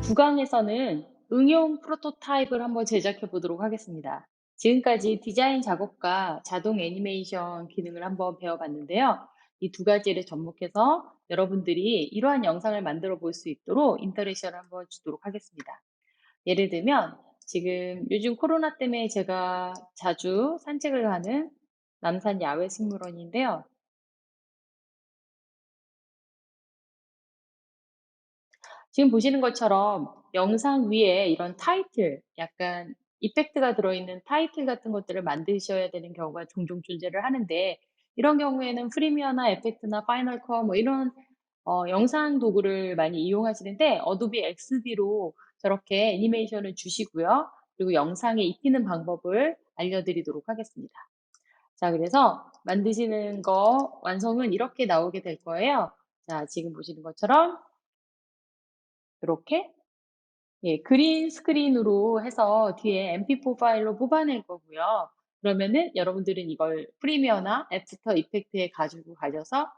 구강에서는 응용 프로토타입을 한번 제작해 보도록 하겠습니다. 지금까지 디자인 작업과 자동 애니메이션 기능을 한번 배워봤는데요. 이 두 가지를 접목해서 여러분들이 이러한 영상을 만들어 볼 수 있도록 인터랙션을 한번 주도록 하겠습니다. 예를 들면 지금 요즘 코로나 때문에 제가 자주 산책을 가는 남산 야외식물원인데요. 지금 보시는 것처럼 영상 위에 이런 타이틀, 약간 이펙트가 들어있는 타이틀 같은 것들을 만드셔야 되는 경우가 종종 존재를 하는데, 이런 경우에는 프리미어나 에펙트나 파이널 컷 뭐 이런 영상 도구를 많이 이용하시는데, 어도비 XD로 저렇게 애니메이션을 주시고요. 그리고 영상에 입히는 방법을 알려드리도록 하겠습니다. 자, 그래서 만드시는 거 완성은 이렇게 나오게 될 거예요. 자, 지금 보시는 것처럼 이렇게 그린 스크린으로 해서 뒤에 MP4 파일로 뽑아낼 거고요. 그러면은 여러분들은 이걸 프리미어나 애프터 이펙트에 가지고 가셔서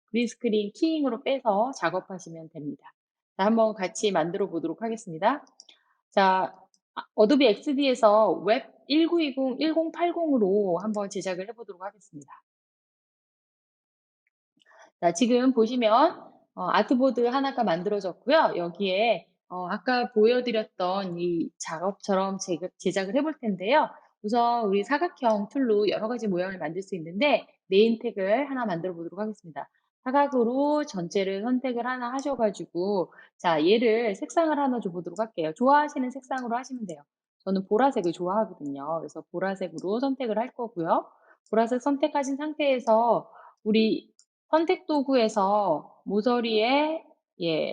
그린 스크린 키잉으로 빼서 작업하시면 됩니다. 자, 한번 같이 만들어 보도록 하겠습니다. 자, 어도비 XD에서 웹 1920, 1080으로 한번 제작을 해보도록 하겠습니다. 자, 지금 보시면 아트보드 하나가 만들어졌고요. 여기에 아까 보여드렸던 이 작업처럼 제작을 해볼 텐데요. 우선 우리 사각형 툴로 여러 가지 모양을 만들 수 있는데 네임 태그를 하나 만들어 보도록 하겠습니다. 사각으로 전체를 선택을 하나 하셔가지고 자, 얘를 색상을 하나 줘보도록 할게요. 좋아하시는 색상으로 하시면 돼요. 저는 보라색을 좋아하거든요. 그래서 보라색으로 선택을 할 거고요. 보라색 선택하신 상태에서 우리 선택 도구에서 모서리에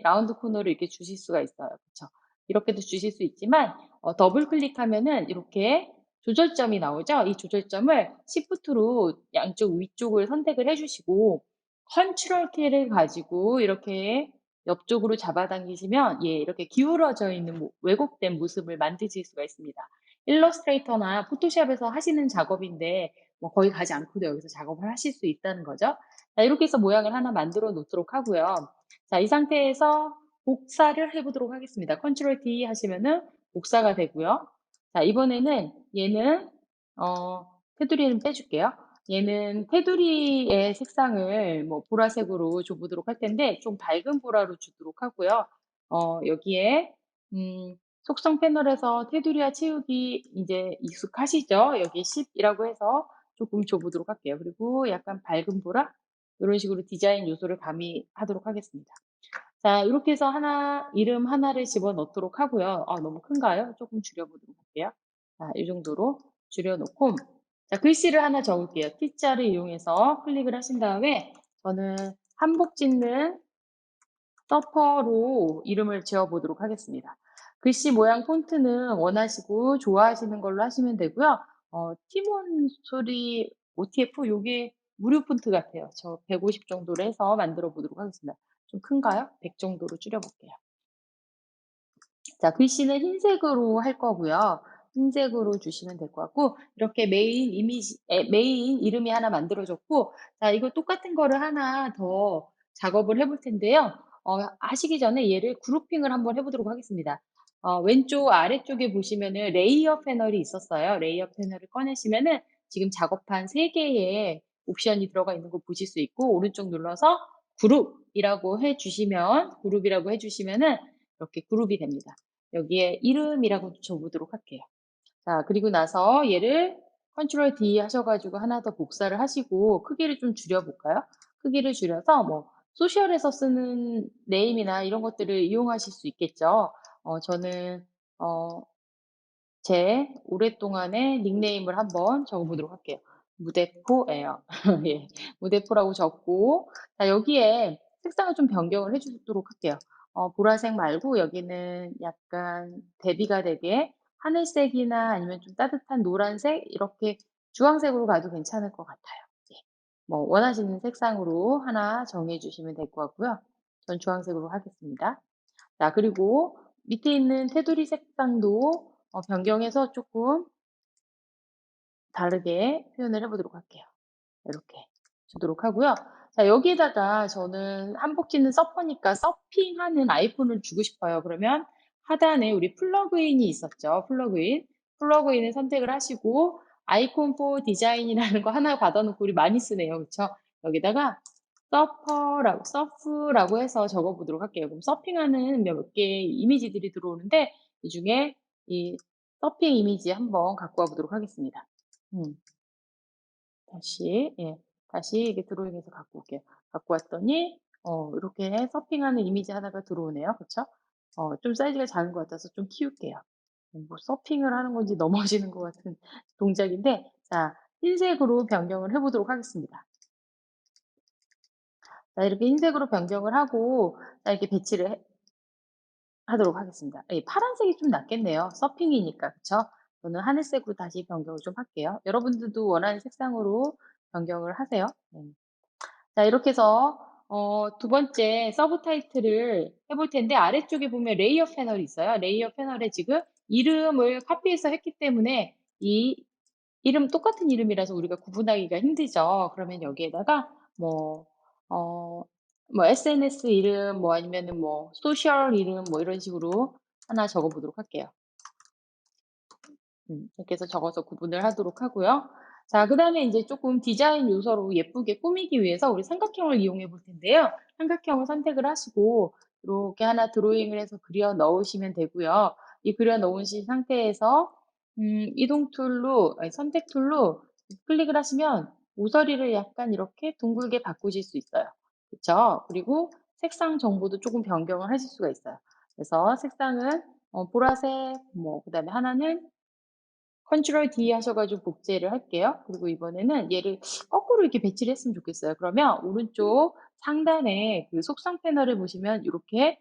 라운드 코너를 이렇게 주실 수가 있어요. 그쵸? 이렇게도 주실 수 있지만 더블 클릭하면은 이렇게 조절점이 나오죠. 이 조절점을 Shift로 양쪽 위쪽을 선택을 해주시고 컨트롤 키를 가지고 이렇게 옆쪽으로 잡아당기시면 이렇게 기울어져 있는 왜곡된 모습을 만드실 수가 있습니다. 일러스트레이터나 포토샵에서 하시는 작업인데 뭐 거의 가지 않고도 여기서 작업을 하실 수 있다는 거죠. 자, 이렇게 해서 모양을 하나 만들어 놓도록 하고요. 자, 이 상태에서 복사를 해보도록 하겠습니다. 컨트롤 D 하시면은 복사가 되고요. 자, 이번에는 얘는 테두리는 빼줄게요. 얘는 테두리의 색상을 뭐 보라색으로 줘보도록 할 텐데 좀 밝은 보라로 주도록 하고요. 여기에 속성 패널에서 테두리와 채우기 이제 익숙하시죠? 여기 10이라고 해서 조금 줘보도록 할게요. 그리고 약간 밝은 보라 이런 식으로 디자인 요소를 가미하도록 하겠습니다. 자, 이렇게 해서 이름 하나를 집어넣도록 하고요. 너무 큰가요? 조금 줄여보도록 할게요. 자, 이 정도로 줄여놓고, 자, 글씨를 하나 적을게요. T자를 이용해서 클릭을 하신 다음에, 저는 한복 짓는 서퍼로 이름을 지어보도록 하겠습니다. 글씨 모양 폰트는 원하시고 좋아하시는 걸로 하시면 되고요. 티몬 소리 OTF 요게 무료 폰트 같아요. 저 150 정도로 해서 만들어 보도록 하겠습니다. 좀 큰가요? 100 정도로 줄여볼게요. 자, 글씨는 흰색으로 할 거고요. 흰색으로 주시면 될 것 같고, 이렇게 메인 이름이 하나 만들어졌고, 자, 이거 똑같은 거를 하나 더 작업을 해볼 텐데요. 하시기 전에 얘를 그룹핑을 한번 해보도록 하겠습니다. 왼쪽 아래쪽에 보시면은 레이어 패널이 있었어요. 레이어 패널을 꺼내시면은 지금 작업한 3개의 옵션이 들어가 있는 거 보실 수 있고, 오른쪽 눌러서 그룹이라고 해주시면은 이렇게 그룹이 됩니다. 여기에 이름이라고 줘보도록 할게요. 자, 그리고 나서 얘를 컨트롤 D 하셔가지고 하나 더 복사를 하시고 크기를 좀 줄여볼까요? 크기를 줄여서 뭐 소셜에서 쓰는 네임이나 이런 것들을 이용하실 수 있겠죠. 저는 제 오랫동안의 닉네임을 한번 적어보도록 할게요. 무대포예요. 예, 무대포라고 적고 자, 여기에 색상을 좀 변경을 해주도록 할게요. 보라색 말고 여기는 약간 대비가 되게 하늘색이나 아니면 좀 따뜻한 노란색 이렇게 주황색으로 가도 괜찮을 것 같아요. 예, 뭐 원하시는 색상으로 하나 정해 주시면 될 것 같고요. 전 주황색으로 하겠습니다. 자, 그리고 밑에 있는 테두리 색상도 변경해서 조금 다르게 표현을 해보도록 할게요. 이렇게 주도록 하고요. 자, 여기에다가 저는 한복지는 서퍼니까 서핑하는 아이콘을 주고 싶어요. 그러면 하단에 우리 플러그인이 있었죠. 플러그인. 플러그인을 선택을 하시고 아이콘 포 디자인이라는 거 하나 받아놓고 우리 많이 쓰네요. 그쵸? 여기다가 서프라고 해서 적어보도록 할게요. 그럼 서핑하는 몇 개의 이미지들이 들어오는데 이 중에 이 서핑 이미지 한번 갖고 와보도록 하겠습니다. 다시, 예, 다시 이게 드로잉에서 갖고 올게요. 갖고 왔더니, 이렇게 서핑하는 이미지 하나가 들어오네요. 그쵸? 좀 사이즈가 작은 것 같아서 좀 키울게요. 뭐 서핑을 하는 건지 넘어지는 것 같은 동작인데, 자, 흰색으로 변경을 해보도록 하겠습니다. 자, 이렇게 흰색으로 변경을 하고, 자, 이렇게 배치를 하도록 하겠습니다. 예, 파란색이 좀 낫겠네요. 서핑이니까, 그쵸? 저는 하늘색으로 다시 변경을 좀 할게요. 여러분들도 원하는 색상으로 변경을 하세요. 자, 이렇게 해서 두 번째 서브 타이틀을 해볼 텐데 아래쪽에 보면 레이어 패널이 있어요. 레이어 패널에 지금 이름을 카피해서 했기 때문에 이 이름 똑같은 이름이라서 우리가 구분하기가 힘들죠. 그러면 여기에다가 뭐, 어, 뭐 SNS 이름 뭐 아니면은 뭐 소셜 이름 뭐 이런 식으로 하나 적어 보도록 할게요. 이렇게 해서 적어서 구분을 하도록 하고요. 자, 그 다음에 이제 조금 디자인 요소로 예쁘게 꾸미기 위해서 우리 삼각형을 이용해 볼 텐데요. 삼각형을 선택을 하시고 이렇게 하나 드로잉을 해서 그려 넣으시면 되고요. 이 그려 넣으신 상태에서 이동 툴로, 아니, 선택 툴로 클릭을 하시면 모서리를 약간 이렇게 둥글게 바꾸실 수 있어요. 그렇죠? 그리고 색상 정보도 조금 변경을 하실 수가 있어요. 그래서 색상은 보라색, 뭐 그다음에 하나는 컨트롤 D 하셔가지고 복제를 할게요. 그리고 이번에는 얘를 거꾸로 이렇게 배치를 했으면 좋겠어요. 그러면 오른쪽 상단에 그 속성 패널을 보시면 이렇게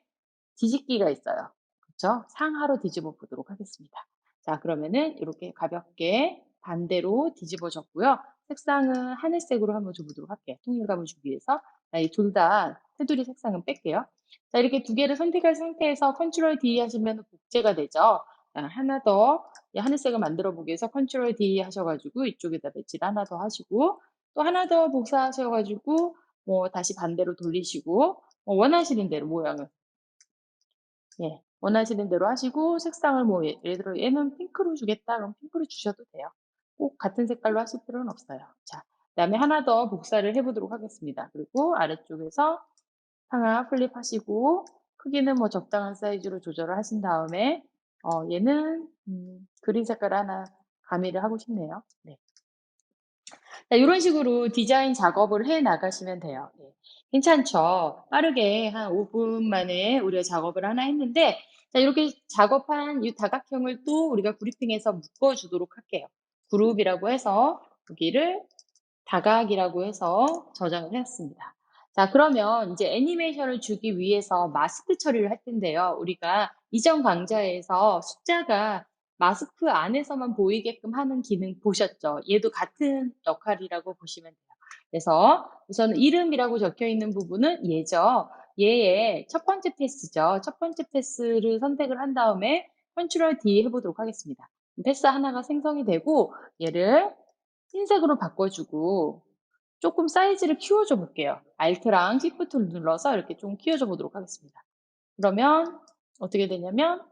뒤집기가 있어요. 그렇죠? 상하로 뒤집어 보도록 하겠습니다. 자, 그러면은 이렇게 가볍게 반대로 뒤집어졌고요. 색상은 하늘색으로 한번 줘보도록 할게요. 통일감을 주기 위해서. 이 둘 다 테두리 색상은 뺄게요. 자, 이렇게 두 개를 선택한 상태에서 컨트롤 D 하시면 복제가 되죠. 자, 하나 더 하늘색을 만들어 보기 위해서 컨트롤 D 하셔가지고 이쪽에다 배치를 하나 더 하시고 또 하나 더 복사하셔가지고 뭐 다시 반대로 돌리시고 원하시는 대로 모양을 예, 원하시는 대로 하시고 색상을 뭐 예를 들어 얘는 핑크로 주겠다 그럼 핑크로 주셔도 돼요. 꼭 같은 색깔로 하실 필요는 없어요. 자, 그다음에 하나 더 복사를 해보도록 하겠습니다. 그리고 아래쪽에서 상하 플립하시고 크기는 뭐 적당한 사이즈로 조절을 하신 다음에 얘는 그린 색깔 하나 가미를 하고 싶네요. 네. 자, 이런 식으로 디자인 작업을 해 나가시면 돼요. 네. 괜찮죠? 빠르게 한 5분 만에 우리가 작업을 하나 했는데, 자, 이렇게 작업한 이 다각형을 또 우리가 그리핑해서 묶어주도록 할게요. 그룹이라고 해서 여기를 다각이라고 해서 저장을 했습니다. 자, 그러면 이제 애니메이션을 주기 위해서 마스크 처리를 할 텐데요. 우리가 이전 강좌에서 숫자가 마스크 안에서만 보이게끔 하는 기능 보셨죠? 얘도 같은 역할이라고 보시면 돼요. 그래서 우선 이름이라고 적혀 있는 부분은 얘죠. 얘의 첫 번째 패스죠. 첫 번째 패스를 선택을 한 다음에 컨트롤 D 해보도록 하겠습니다. 패스 하나가 생성이 되고 얘를 흰색으로 바꿔주고 조금 사이즈를 키워줘 볼게요. Alt랑 Shift를 눌러서 이렇게 좀 키워줘 보도록 하겠습니다. 그러면 어떻게 되냐면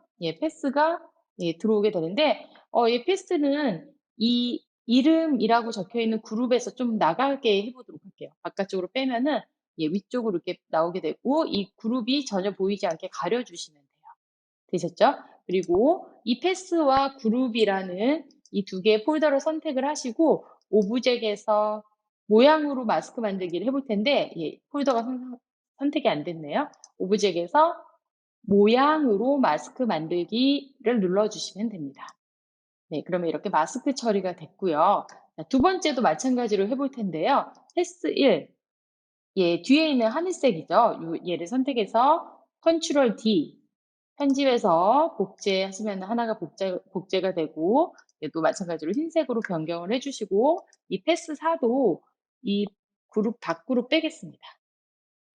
패스가 들어오게 되는데 이 패스는 이 이름이라고 적혀 있는 그룹에서 좀 나가게 해보도록 할게요. 바깥쪽으로 빼면은 위쪽으로 이렇게 나오게 되고 이 그룹이 전혀 보이지 않게 가려주시면 돼요. 되셨죠? 그리고 이 패스와 그룹이라는 이 두 개의 폴더를 선택을 하시고 오브젝에서 모양으로 마스크 만들기를 해볼 텐데 폴더가 선택이 안 됐네요. 오브젝에서 모양으로 마스크 만들기를 눌러주시면 됩니다. 네, 그러면 이렇게 마스크 처리가 됐고요. 두 번째도 마찬가지로 해볼 텐데요. 패스 1, 뒤에 있는 하늘색이죠. 얘를 선택해서 컨트롤 D, 편집해서 복제하시면 하나가 복제가 되고 얘도 마찬가지로 흰색으로 변경을 해주시고 이 패스 4도 이 그룹 밖으로 빼겠습니다.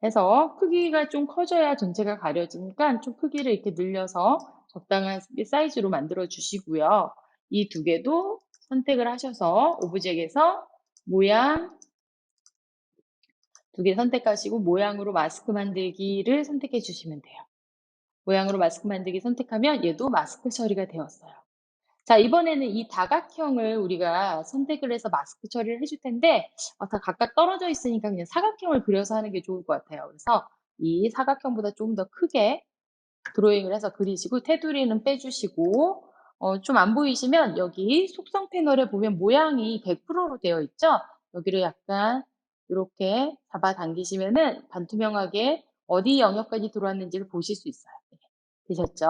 해서 크기가 좀 커져야 전체가 가려지니까 좀 크기를 이렇게 늘려서 적당한 사이즈로 만들어 주시고요. 이 두 개도 선택을 하셔서 오브젝에서 모양 두 개 선택하시고 모양으로 마스크 만들기를 선택해 주시면 돼요. 모양으로 마스크 만들기 선택하면 얘도 마스크 처리가 되었어요. 자, 이번에는 이 다각형을 우리가 선택을 해서 마스크 처리를 해줄 텐데, 다 각각 떨어져 있으니까 그냥 사각형을 그려서 하는 게 좋을 것 같아요. 그래서 이 사각형보다 조금 더 크게 드로잉을 해서 그리시고, 테두리는 빼주시고, 좀 안 보이시면 여기 속성 패널에 보면 모양이 100%로 되어 있죠? 여기를 약간 이렇게 잡아당기시면은 반투명하게 어디 영역까지 들어왔는지를 보실 수 있어요. 네, 되셨죠?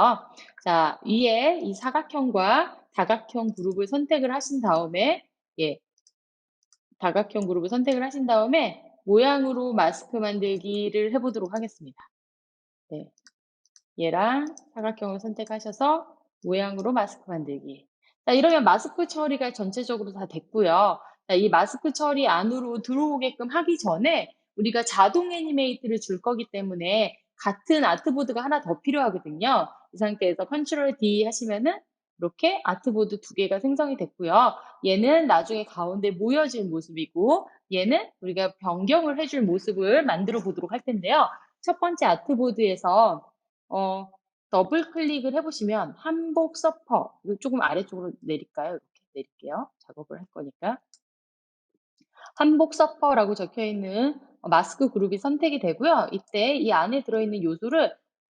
자, 위에 이 사각형과 다각형 그룹을 선택을 하신 다음에, 예, 다각형 그룹을 선택을 하신 다음에 모양으로 마스크 만들기를 해보도록 하겠습니다. 네. 얘랑 사각형을 선택하셔서 모양으로 마스크 만들기. 자, 이러면 마스크 처리가 전체적으로 다 됐고요. 자, 이 마스크 처리 안으로 들어오게끔 하기 전에 우리가 자동 애니메이트를 줄 거기 때문에 같은 아트보드가 하나 더 필요하거든요. 이 상태에서 컨트롤 D 하시면은 이렇게 아트보드 두 개가 생성이 됐고요. 얘는 나중에 가운데 모여질 모습이고 얘는 우리가 변경을 해줄 모습을 만들어 보도록 할 텐데요. 첫 번째 아트보드에서 어, 더블 클릭을 해보시면 한복 서퍼, 이거 조금 아래쪽으로 내릴까요? 이렇게 내릴게요. 작업을 할 거니까. 한복 서퍼라고 적혀 있는 마스크 그룹이 선택이 되고요. 이때 이 안에 들어있는 요소를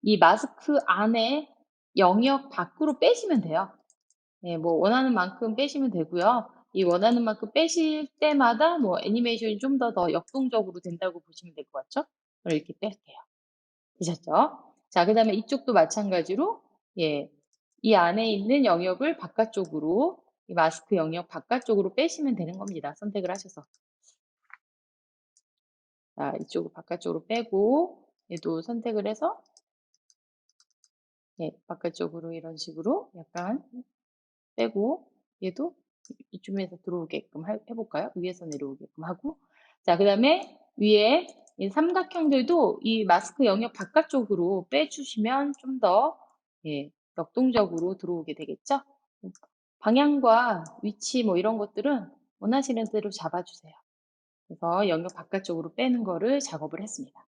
이 마스크 안에 영역 밖으로 빼시면 돼요. 네, 뭐 원하는 만큼 빼시면 되고요. 이 원하는 만큼 빼실 때마다 뭐 애니메이션이 좀 더 역동적으로 된다고 보시면 될 것 같죠? 이렇게 뺄게요. 되셨죠? 자, 그 다음에 이쪽도 마찬가지로, 예, 이 안에 있는 영역을 바깥쪽으로, 이 마스크 영역 바깥쪽으로 빼시면 되는 겁니다. 선택을 하셔서. 자, 이쪽을 바깥쪽으로 빼고, 얘도 선택을 해서, 예, 바깥쪽으로 이런 식으로 약간 빼고, 얘도 이쯤에서 들어오게끔 해볼까요? 위에서 내려오게끔 하고. 자, 그 다음에 위에 이 삼각형들도 이 마스크 영역 바깥쪽으로 빼주시면 좀 더, 예, 역동적으로 들어오게 되겠죠? 방향과 위치 뭐 이런 것들은 원하시는 대로 잡아주세요. 그래서 영역 바깥쪽으로 빼는 거를 작업을 했습니다.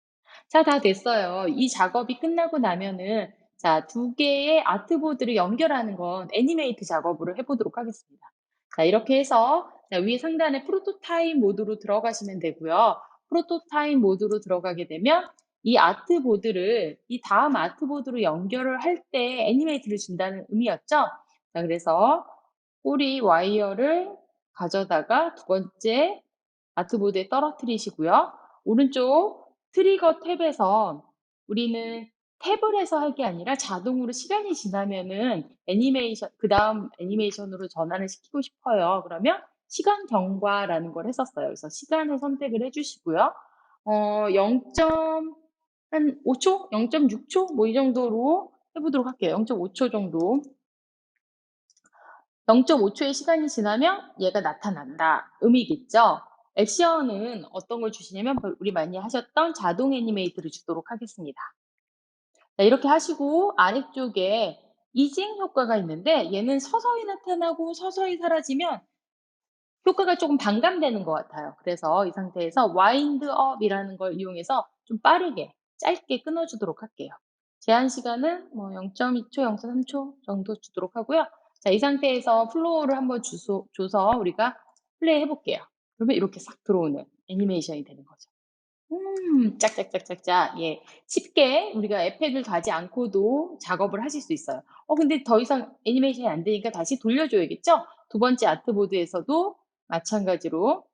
자, 다 됐어요. 이 작업이 끝나고 나면은 자, 두 개의 아트보드를 연결하는 건 애니메이트 작업으로 해보도록 하겠습니다. 자, 이렇게 해서 자, 위에 상단에 프로토타입 모드로 들어가시면 되고요. 프로토타입 모드로 들어가게 되면 이 아트보드를 이 다음 아트보드로 연결을 할 때 애니메이트를 준다는 의미였죠. 자, 그래서 꼬리 와이어를 가져다가 두 번째 아트보드에 떨어뜨리시고요. 오른쪽 트리거 탭에서 우리는 탭을 해서 할 게 아니라 자동으로 시간이 지나면은 애니메이션, 그 다음 애니메이션으로 전환을 시키고 싶어요. 그러면 시간 경과라는 걸 했었어요. 그래서 시간을 선택을 해주시고요. 0.5초? 0.6초? 뭐 이 정도로 해보도록 할게요. 0.5초 정도. 0.5초의 시간이 지나면 얘가 나타난다. 의미겠죠? 액션은 어떤 걸 주시냐면 우리 많이 하셨던 자동 애니메이트를 주도록 하겠습니다. 자, 이렇게 하시고 아래쪽에 이징 효과가 있는데 얘는 서서히 나타나고 서서히 사라지면 효과가 조금 반감되는 것 같아요. 그래서 이 상태에서 와인드 업이라는 걸 이용해서 좀 빠르게 짧게 끊어주도록 할게요. 제한 시간은 뭐 0.2초, 0.3초 정도 주도록 하고요. 자, 이 상태에서 플로우를 한번 줘서 우리가 플레이 해볼게요. 그러면 이렇게 싹 들어오는 애니메이션이 되는 거죠. 짝짝짝짝짝. 예. 쉽게 우리가 에펙을 가지 않고도 작업을 하실 수 있어요. 근데 더 이상 애니메이션이 안 되니까 다시 돌려줘야겠죠? 두 번째 아트보드에서도 마찬가지로,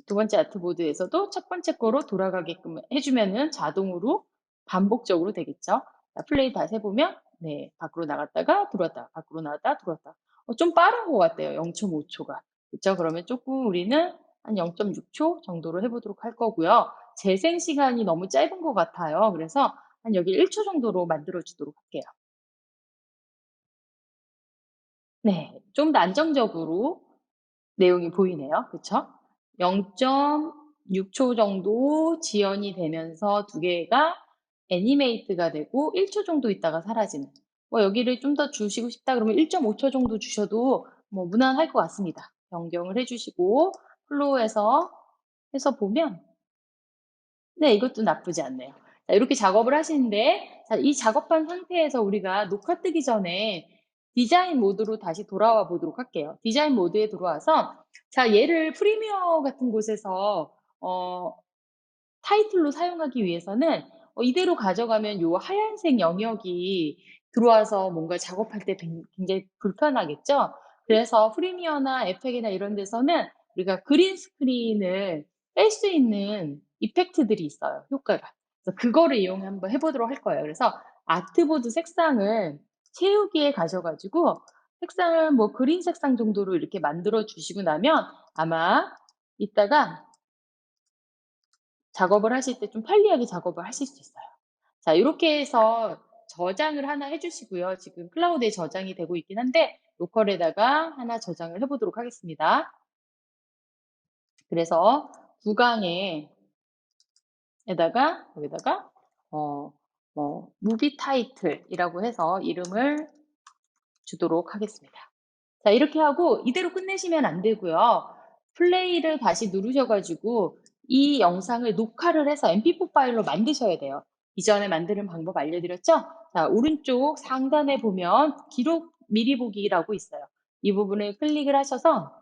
두 번째 아트보드에서도 첫 번째 거로 돌아가게끔 해주면은 자동으로 반복적으로 되겠죠? 자, 플레이 다시 해보면, 네, 밖으로 나갔다가 들어왔다, 밖으로 나갔다, 들어왔다. 좀 빠른 것 같아요. 0.5초가. 그쵸? 그러면 조금 우리는 한 0.6초 정도로 해보도록 할 거고요. 재생 시간이 너무 짧은 것 같아요. 그래서 한 여기 1초 정도로 만들어 주도록 할게요. 네, 좀 더 안정적으로 내용이 보이네요. 그쵸? 0.6초 정도 지연이 되면서 두 개가 애니메이트가 되고 1초 정도 있다가 사라지는. 뭐 여기를 좀 더 주시고 싶다 그러면 1.5초 정도 주셔도 뭐 무난할 것 같습니다. 변경을 해주시고 플로우에서 해서 보면 네, 이것도 나쁘지 않네요. 자, 이렇게 작업을 하시는데, 자, 이 작업한 상태에서 우리가 녹화 뜨기 전에 디자인 모드로 다시 돌아와 보도록 할게요. 디자인 모드에 들어와서, 자, 얘를 프리미어 같은 곳에서, 타이틀로 사용하기 위해서는 이대로 가져가면 요 하얀색 영역이 들어와서 뭔가 작업할 때 굉장히 불편하겠죠? 그래서 프리미어나 에펙이나 이런 데서는 우리가 그린 스크린을 뺄 수 있는 이펙트들이 있어요, 효과가. 그래서 그거를 이용해 한번 해보도록 할 거예요. 그래서 아트보드 색상을 채우기에 가셔가지고 색상을 뭐 그린 색상 정도로 이렇게 만들어 주시고 나면 아마 이따가 작업을 하실 때 좀 편리하게 작업을 하실 수 있어요. 자, 이렇게 해서 저장을 하나 해주시고요. 지금 클라우드에 저장이 되고 있긴 한데 로컬에다가 하나 저장을 해보도록 하겠습니다. 그래서 구강에다가 여기다가 무비 타이틀이라고 해서 이름을 주도록 하겠습니다. 자, 이렇게 하고 이대로 끝내시면 안 되고요. 플레이를 다시 누르셔가지고 이 영상을 녹화를 해서 mp4 파일로 만드셔야 돼요. 이전에 만드는 방법 알려드렸죠? 자, 오른쪽 상단에 보면 기록 미리 보기라고 있어요. 이 부분을 클릭을 하셔서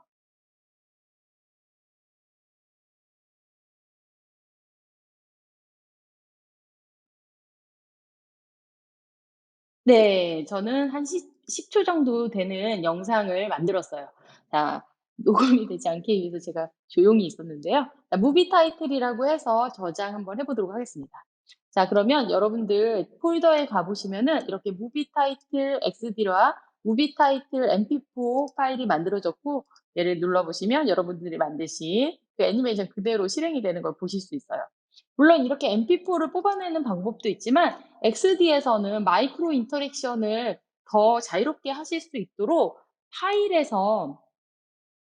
네, 저는 한 10초 정도 되는 영상을 만들었어요. 자, 녹음이 되지 않게 위해서 제가 조용히 있었는데요. 자, 무비 타이틀이라고 해서 저장 한번 해보도록 하겠습니다. 자, 그러면 여러분들 폴더에 가보시면은 이렇게 무비 타이틀 XD와 무비 타이틀 MP4 파일이 만들어졌고, 얘를 눌러보시면 여러분들이 만드신 그 애니메이션 그대로 실행이 되는 걸 보실 수 있어요. 물론 이렇게 MP4를 뽑아내는 방법도 있지만 XD에서는 마이크로 인터랙션을 더 자유롭게 하실 수 있도록 파일에서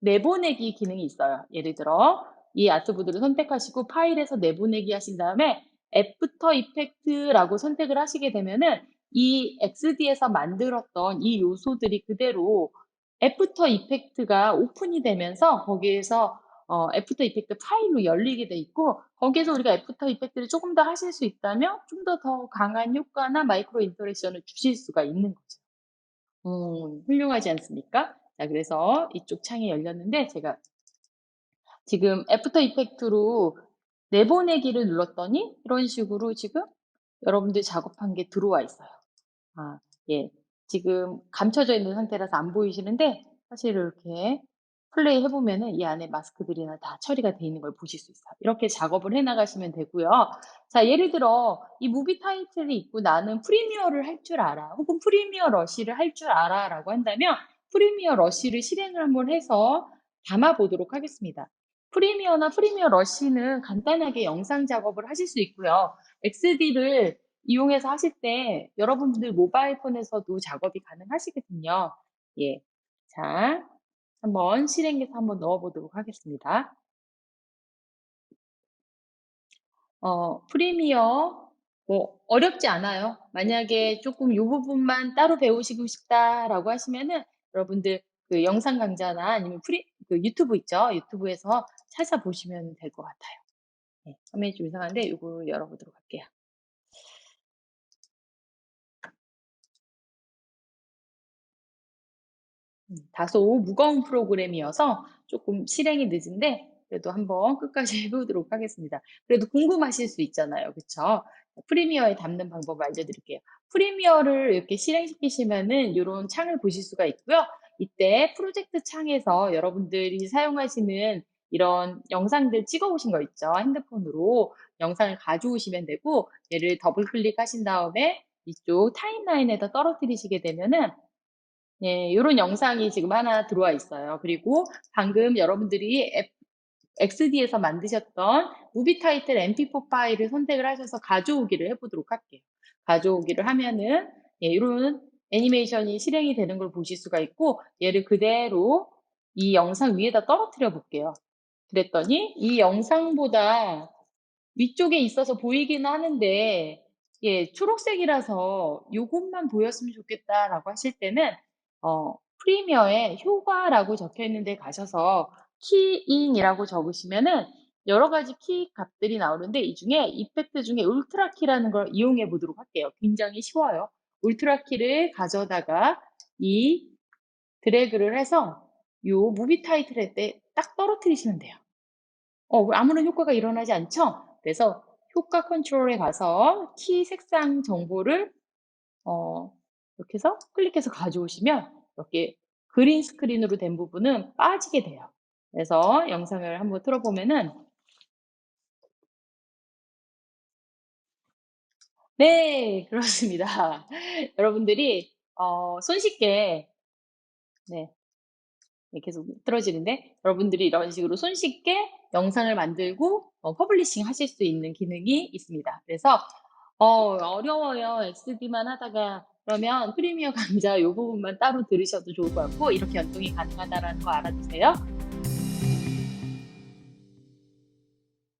내보내기 기능이 있어요. 예를 들어 이 아트보드를 선택하시고 파일에서 내보내기 하신 다음에 애프터 이펙트라고 선택을 하시게 되면은 이 XD에서 만들었던 이 요소들이 그대로 애프터 이펙트가 오픈이 되면서 거기에서 애프터 이펙트 파일로 열리게 돼 있고 거기에서 우리가 애프터 이펙트를 조금 더 하실 수 있다면 좀 더 강한 효과나 마이크로 인터랙션을 주실 수가 있는 거죠. 훌륭하지 않습니까? 자, 그래서 이쪽 창이 열렸는데 제가 지금 애프터 이펙트로 내보내기를 눌렀더니 이런 식으로 지금 여러분들 작업한 게 들어와 있어요. 아, 예. 지금 감춰져 있는 상태라서 안 보이시는데 사실 이렇게 플레이 해보면은 이 안에 마스크들이나 다 처리가 돼 있는 걸 보실 수 있어요. 이렇게 작업을 해 나가시면 되고요. 자, 예를 들어 이 무비 타이틀이 있고 나는 프리미어를 할 줄 알아. 혹은 프리미어 러쉬를 할 줄 알아 라고 한다면 프리미어 러쉬를 실행을 한번 해서 담아 보도록 하겠습니다. 프리미어나 프리미어 러쉬는 간단하게 영상 작업을 하실 수 있고요. XD를 이용해서 하실 때 여러분들 모바일 폰에서도 작업이 가능하시거든요. 예. 자, 한번 실행해서 한번 넣어보도록 하겠습니다. 프리미어, 뭐, 어렵지 않아요. 만약에 조금 이 부분만 따로 배우시고 싶다라고 하시면은 여러분들 그 영상 강좌나 아니면 그 유튜브 있죠? 유튜브에서 찾아보시면 될 것 같아요. 네, 화면이 좀 이상한데 이거 열어보도록 할게요. 다소 무거운 프로그램이어서 조금 실행이 늦은데 그래도 한번 끝까지 해보도록 하겠습니다. 그래도 궁금하실 수 있잖아요. 그쵸? 프리미어에 담는 방법을 알려드릴게요. 프리미어를 이렇게 실행시키시면은 이런 창을 보실 수가 있고요. 이때 프로젝트 창에서 여러분들이 사용하시는 이런 영상들 찍어오신 거 있죠. 핸드폰으로 영상을 가져오시면 되고 얘를 더블 클릭하신 다음에 이쪽 타임라인에다 떨어뜨리시게 되면은 네, 이런 영상이 지금 하나 들어와 있어요. 그리고 방금 여러분들이 XD에서 만드셨던 무비 타이틀 MP4 파일을 선택을 하셔서 가져오기를 해보도록 할게요. 가져오기를 하면은 예, 이런 애니메이션이 실행이 되는 걸 보실 수가 있고 얘를 그대로 이 영상 위에다 떨어뜨려 볼게요. 그랬더니 이 영상보다 위쪽에 있어서 보이긴 하는데 예, 초록색이라서 요것만 보였으면 좋겠다라고 하실 때는 프리미어에 효과라고 적혀 있는 데 가셔서 키인이라고 적으시면은 여러 가지 키 값들이 나오는데 이 중에 이펙트 중에 울트라 키라는 걸 이용해 보도록 할게요. 굉장히 쉬워요. 울트라 키를 가져다가 이 드래그를 해서 요 무비 타이틀 할 때 딱 떨어뜨리시면 돼요. 아무런 효과가 일어나지 않죠? 그래서 효과 컨트롤에 가서 키 색상 정보를 어, 이렇게 해서 클릭해서 가져오시면 이렇게 그린 스크린으로 된 부분은 빠지게 돼요. 그래서 영상을 한번 틀어보면은 네, 그렇습니다. 여러분들이 손쉽게 네, 네, 계속 틀어지는데 여러분들이 이런 식으로 손쉽게 영상을 만들고 퍼블리싱 하실 수 있는 기능이 있습니다. 그래서 어려워요. XD만 하다가 그러면 프리미어 강좌 이 부분만 따로 들으셔도 좋을 것 같고 이렇게 연동이 가능하다는 거 알아두세요.